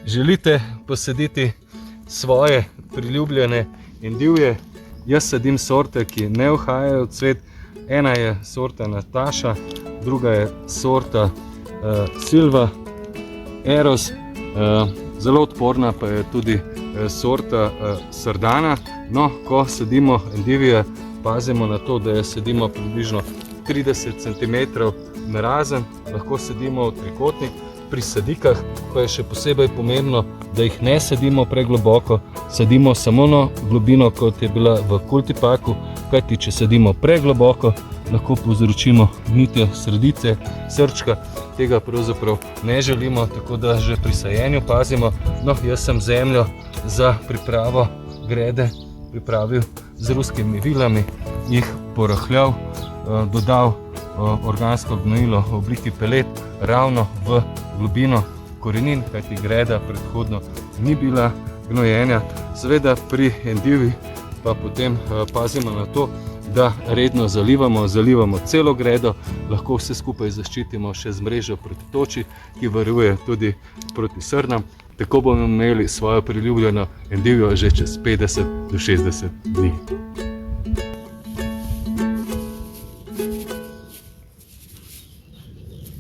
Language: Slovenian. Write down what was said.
želite posaditi svoje priljubljene endivije, jaz sadim sorte, ki ne uhajajo v cvet. Ena je sorta Nataša, druga je sorta Silva Eros, zelo odporna pa je tudi sorta Sardana. No, ko sadimo endivije, pazimo na to, da je sadimo približno 30 cm narazen, lahko sadimo v trikotnik. Pri sadikah pa je še posebej pomembno, da jih ne sadimo pregloboko, sadimo samo na globino, kot je bila v kultipaku, kajti če sadimo pregloboko, lahko povzročimo gnitje sredice, srčka. Tega pravzaprav ne želimo, tako da že pri sajenju pazimo. No, jaz sem zemljo za pripravo grede pripravil z ruskimi vilami, jih porahljal, dodal organsko gnojilo v obliki pelet ravno v globino korenin, kajti greda predhodno ni bila gnojena. Seveda pri endivi pa potem pazimo na to, da redno zalivamo celo gredo, lahko vse skupaj zaščitimo še z mrežo proti toči, ki varuje tudi proti srnam. Tako bomo imeli svojo priljubljeno endivijo že čez 50 do 60 dni.